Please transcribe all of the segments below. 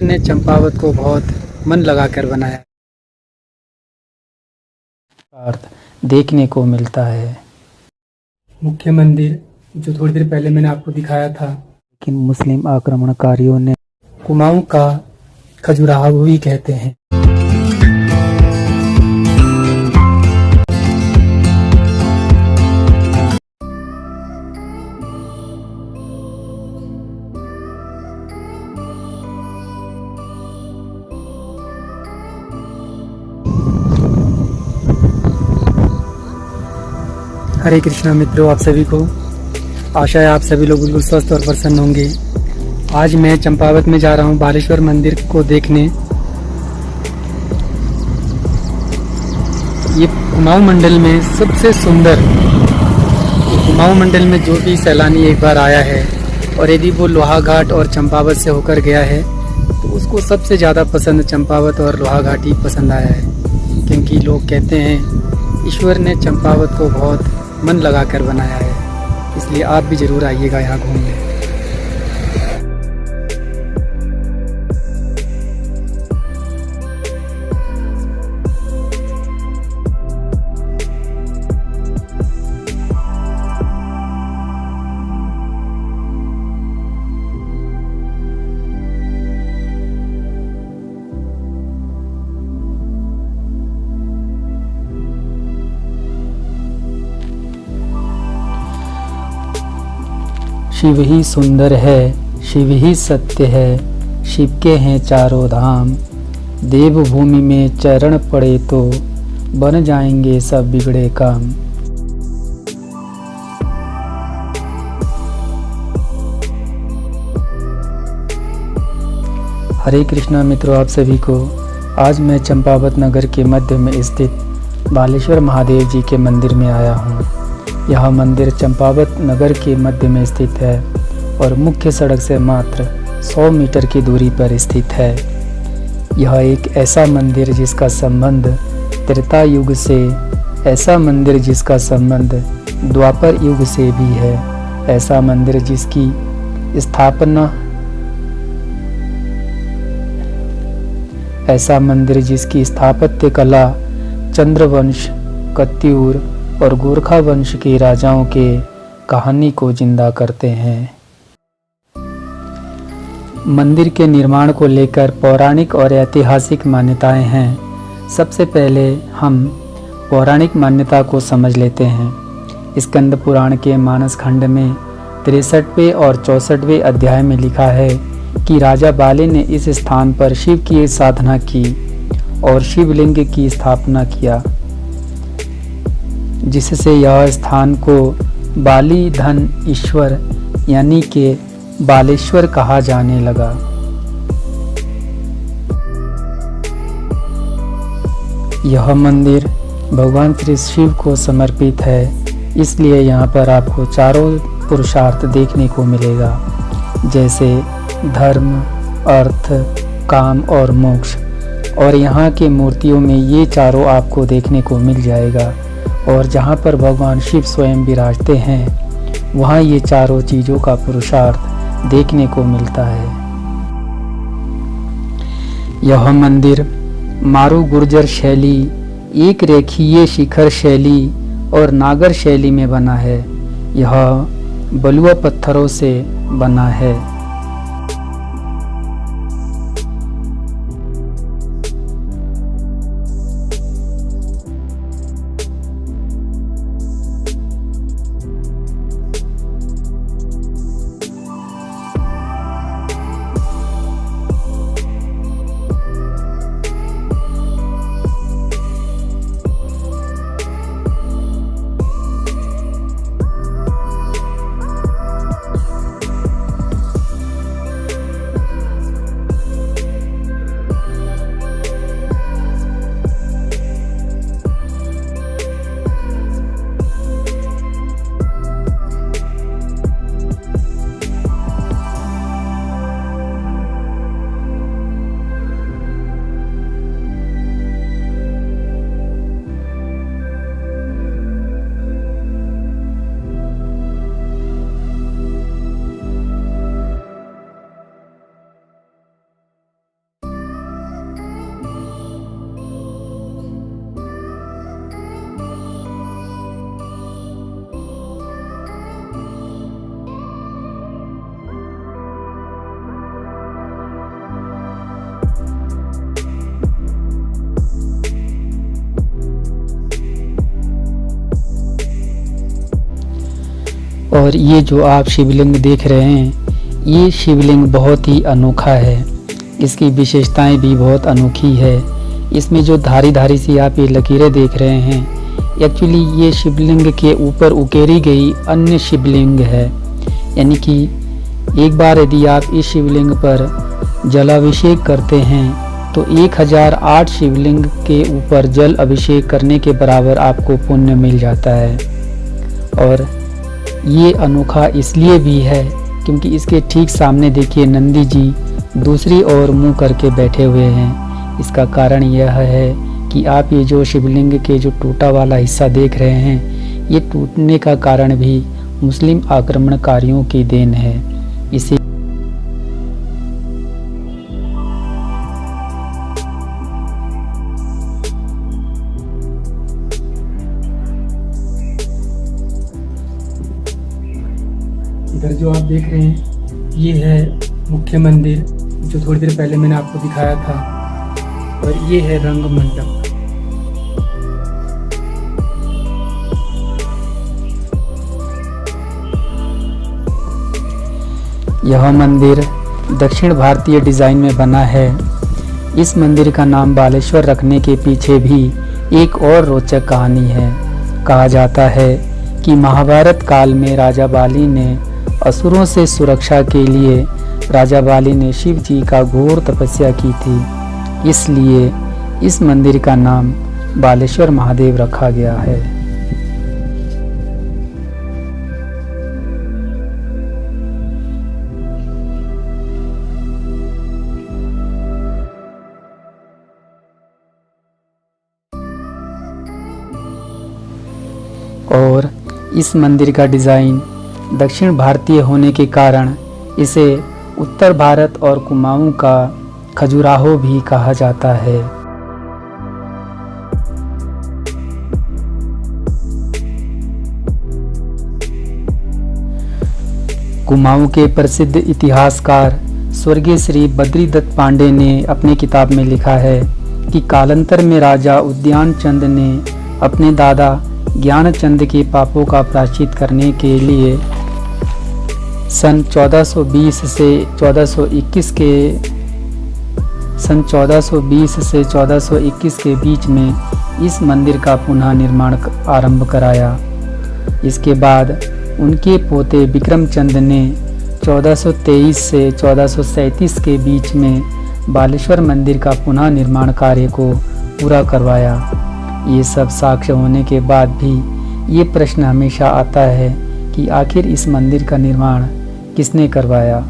ने चंपावत को बहुत मन लगाकर बनाया। अर्थ देखने को मिलता है। मुख्य मंदिर जो थोड़ी देर पहले मैंने आपको दिखाया था, लेकिन मुस्लिम आक्रमणकारियों ने कुमाऊं का खजुराहो भी कहते हैं। हरे कृष्णा मित्रों, आप सभी को आशा है आप सभी लोग बिल्कुल स्वस्थ और प्रसन्न होंगे। आज मैं चंपावत में जा रहा हूँ बालेश्वर मंदिर को देखने। ये कुमाऊं मंडल में सबसे सुंदर, कुमाऊं मंडल में जो भी सैलानी एक बार आया है और यदि वो लोहाघाट और चंपावत से होकर गया है तो उसको सबसे ज़्यादा पसंद चंपावत और लोहाघाट ही पसंद आया है, क्योंकि लोग कहते हैं ईश्वर ने चंपावत को बहुत मन लगाकर बनाया है। इसलिए आप भी ज़रूर आइएगा यहाँ घूमने। शिव ही सुंदर है, शिव ही सत्य है, शिव के हैं चारों धाम। देवभूमि में चरण पड़े तो बन जाएंगे सब बिगड़े काम। हरे कृष्णा मित्रों, आप सभी को आज मैं चंपावत नगर के मध्य में स्थित बालेश्वर महादेव जी के मंदिर में आया हूँ। यह मंदिर चंपावत नगर के मध्य में स्थित है और मुख्य सड़क से मात्र 100 मीटर की दूरी पर स्थित है। यह एक ऐसा मंदिर जिसका संबंध त्रेता युग से, ऐसा मंदिर जिसका संबंध द्वापर युग से भी है, ऐसा मंदिर जिसकी स्थापना, ऐसा मंदिर जिसकी स्थापत्य कला चंद्रवंश, कत्यूर और गोरखा वंश के राजाओं के कहानी को जिंदा करते हैं। मंदिर के निर्माण को लेकर पौराणिक और ऐतिहासिक मान्यताएं हैं। सबसे पहले हम पौराणिक मान्यता को समझ लेते हैं। स्कंद पुराण के मानस खंड में 63वें और 64वें अध्याय में लिखा है कि राजा बाले ने इस स्थान पर शिव की साधना की और शिवलिंग की स्थापना किया, जिससे यह स्थान को बाली धन ईश्वर यानी कि बालेश्वर कहा जाने लगा। यह मंदिर भगवान श्री शिव को समर्पित है, इसलिए यहाँ पर आपको चारों पुरुषार्थ देखने को मिलेगा, जैसे धर्म, अर्थ, काम और मोक्ष। और यहाँ के मूर्तियों में ये चारों आपको देखने को मिल जाएगा। और जहाँ पर भगवान शिव स्वयं विराजते हैं वहाँ ये चारों चीज़ों का पुरुषार्थ देखने को मिलता है। यह मंदिर मारू गुर्जर शैली, एक रेखीय शिखर शैली और नागर शैली में बना है। यह बलुआ पत्थरों से बना है। और ये जो आप शिवलिंग देख रहे हैं, ये शिवलिंग बहुत ही अनोखा है। इसकी विशेषताएं भी बहुत अनोखी है। इसमें जो धारी धारी सी आप ये लकीरें देख रहे हैं, एक्चुअली ये शिवलिंग के ऊपर उकेरी गई अन्य शिवलिंग है। यानी कि एक बार यदि आप इस शिवलिंग पर जलाभिषेक करते हैं तो 1008 शिवलिंग के ऊपर जल अभिषेक करने के बराबर आपको पुण्य मिल जाता है। और ये अनोखा इसलिए भी है क्योंकि इसके ठीक सामने देखिए नंदी जी दूसरी ओर मुंह करके बैठे हुए हैं। इसका कारण यह है कि आप ये जो शिवलिंग के जो टूटा वाला हिस्सा देख रहे हैं, ये टूटने का कारण भी मुस्लिम आक्रमणकारियों की देन है। इसी इधर जो आप देख रहे हैं ये है मुख्य मंदिर, जो थोड़ी देर पहले मैंने आपको दिखाया था, और ये है रंग मंडप। यह मंदिर दक्षिण भारतीय डिजाइन में बना है। इस मंदिर का नाम बालेश्वर रखने के पीछे भी एक और रोचक कहानी है। कहा जाता है कि महाभारत काल में राजा बाली ने असुरों से सुरक्षा के लिए राजा बाली ने शिव जी का घोर तपस्या की थी, इसलिए इस मंदिर का नाम बालेश्वर महादेव रखा गया है। और इस मंदिर का डिज़ाइन दक्षिण भारतीय होने के कारण इसे उत्तर भारत और कुमाऊं का खजुराहो भी कहा जाता है। कुमाऊं के प्रसिद्ध इतिहासकार स्वर्गीय श्री बद्रीदत्त पांडे ने अपनी किताब में लिखा है कि कालांतर में राजा उद्यान चंद ने अपने दादा ज्ञानचंद के पापों का प्रायश्चित करने के लिए सन 1420 से 1421 के बीच में इस मंदिर का पुनः निर्माण आरंभ कराया। इसके बाद उनके पोते विक्रमचंद ने 1423 से 1437 के बीच में बालेश्वर मंदिर का पुनः निर्माण कार्य को पूरा करवाया। ये सब साक्ष्य होने के बाद भी ये प्रश्न हमेशा आता है कि आखिर इस मंदिर का निर्माण किसने करवाया।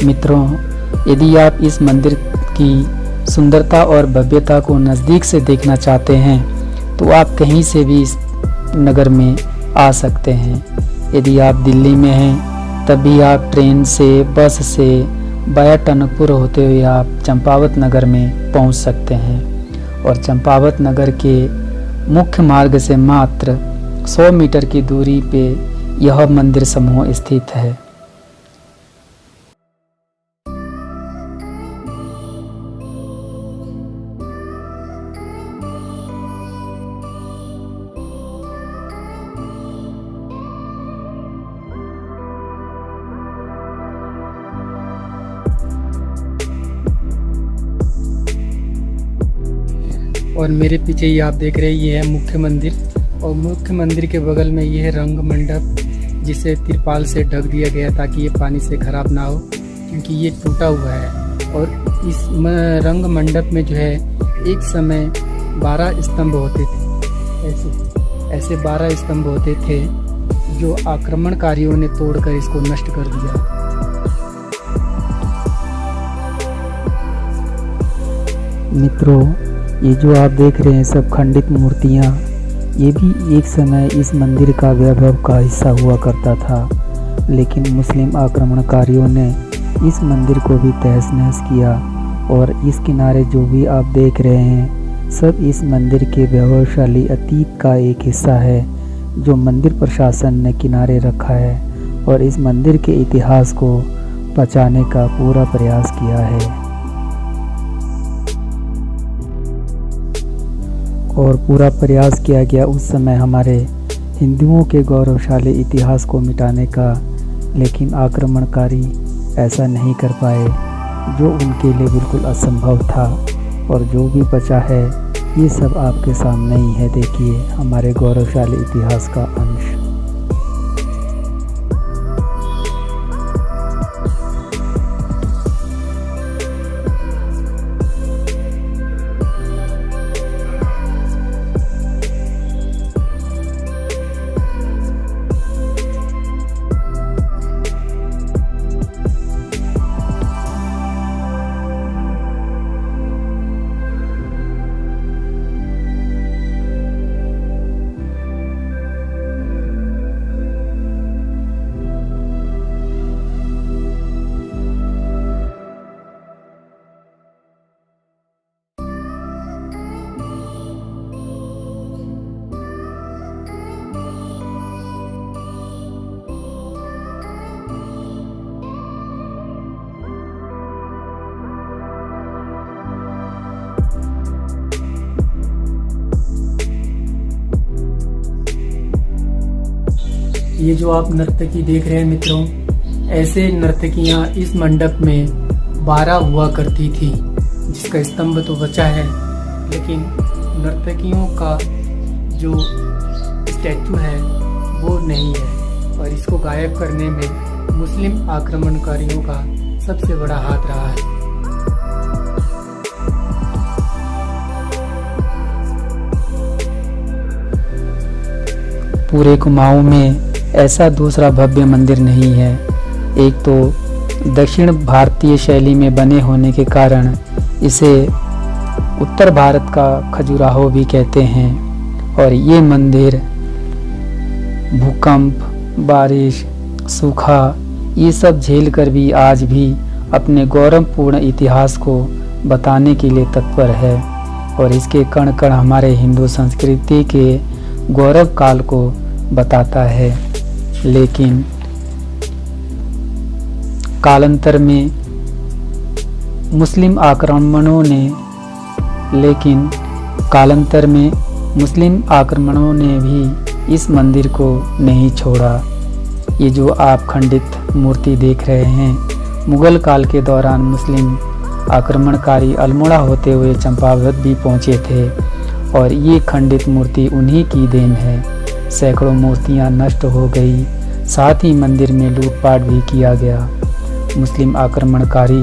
मित्रों, यदि आप इस मंदिर की सुंदरता और भव्यता को नज़दीक से देखना चाहते हैं तो आप कहीं से भी इस नगर में आ सकते हैं। यदि आप दिल्ली में हैं तभी आप ट्रेन से, बस से बाया टनकपुर होते हुए आप चंपावत नगर में पहुंच सकते हैं। और चंपावत नगर के मुख्य मार्ग से मात्र 100 मीटर की दूरी पे यह मंदिर समूह स्थित है। और मेरे पीछे ही आप देख रहे हैं ये है मुख्य मंदिर, और मुख्य मंदिर के बगल में ये है रंग मंडप, जिसे तिरपाल से ढक दिया गया ताकि ये पानी से खराब ना हो, क्योंकि ये टूटा हुआ है। और इस रंग मंडप में जो है एक समय 12 स्तंभ होते थे, ऐसे 12 स्तंभ होते थे जो आक्रमणकारियों ने तोड़कर इसको नष्ट कर दिया। मित्रों, ये जो आप देख रहे हैं सब खंडित मूर्तियाँ, ये भी एक समय इस मंदिर का वैभव का हिस्सा हुआ करता था, लेकिन मुस्लिम आक्रमणकारियों ने इस मंदिर को भी तहस नहस किया और इस किनारे जो भी आप देख रहे हैं सब इस मंदिर के वैभवशाली अतीत का एक हिस्सा है जो मंदिर प्रशासन ने किनारे रखा है और इस मंदिर के इतिहास को बचाने का पूरा प्रयास किया है। और पूरा प्रयास किया गया उस समय हमारे हिंदुओं के गौरवशाली इतिहास को मिटाने का, लेकिन आक्रमणकारी ऐसा नहीं कर पाए, जो उनके लिए बिल्कुल असंभव था। और जो भी बचा है ये सब आपके सामने ही है, देखिए हमारे गौरवशाली इतिहास का अंश। ये जो आप नर्तकी देख रहे हैं मित्रों, ऐसे नर्तकियां इस मंडप में 12 हुआ करती थी, जिसका स्तंभ तो बचा है, लेकिन नर्तकियों का जो स्टैचू है वो नहीं है। और इसको गायब करने में मुस्लिम आक्रमणकारियों का सबसे बड़ा हाथ रहा है। पूरे कुमाऊं में ऐसा दूसरा भव्य मंदिर नहीं है। एक तो दक्षिण भारतीय शैली में बने होने के कारण इसे उत्तर भारत का खजुराहो भी कहते हैं। और ये मंदिर भूकंप, बारिश, सूखा ये सब झेल कर भी आज भी अपने गौरवपूर्ण इतिहास को बताने के लिए तत्पर है। और इसके कण कण हमारे हिंदू संस्कृति के गौरव काल को बताता है। लेकिन कालांतर में मुस्लिम आक्रमणों ने भी इस मंदिर को नहीं छोड़ा। ये जो आप खंडित मूर्ति देख रहे हैं, मुगल काल के दौरान मुस्लिम आक्रमणकारी अल्मोड़ा होते हुए चंपावत भी पहुंचे थे और ये खंडित मूर्ति उन्हीं की देन है। सैकड़ों मूर्तियां नष्ट हो गई, साथ ही मंदिर में लूटपाट भी किया गया। मुस्लिम आक्रमणकारी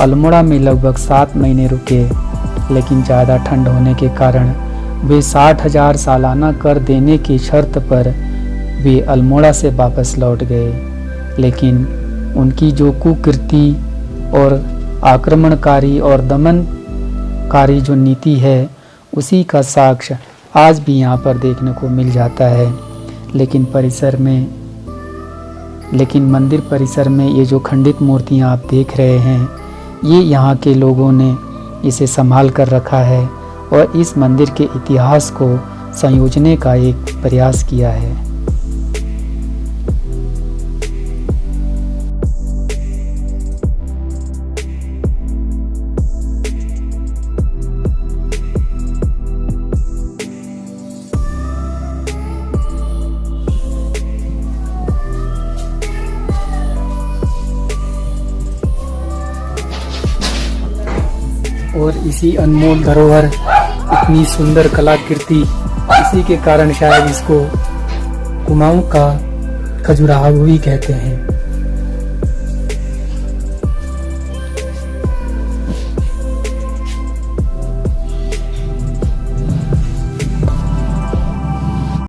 अल्मोड़ा में लगभग 7 महीने रुके, लेकिन ज़्यादा ठंड होने के कारण वे 60,000 सालाना कर देने की शर्त पर वे अल्मोड़ा से वापस लौट गए। लेकिन उनकी जो कुकृति और आक्रमणकारी और दमनकारी जो नीति है उसी का साक्ष्य आज भी यहाँ पर देखने को मिल जाता है। लेकिन मंदिर परिसर में ये जो खंडित मूर्तियाँ आप देख रहे हैं, ये यहाँ के लोगों ने इसे संभाल कर रखा है और इस मंदिर के इतिहास को संयोजने का एक प्रयास किया है। और इसी अनमोल धरोहर, इतनी सुंदर कलाकृति, इसी के कारण शायद इसको कुमाऊं का खजुराहो भी कहते हैं।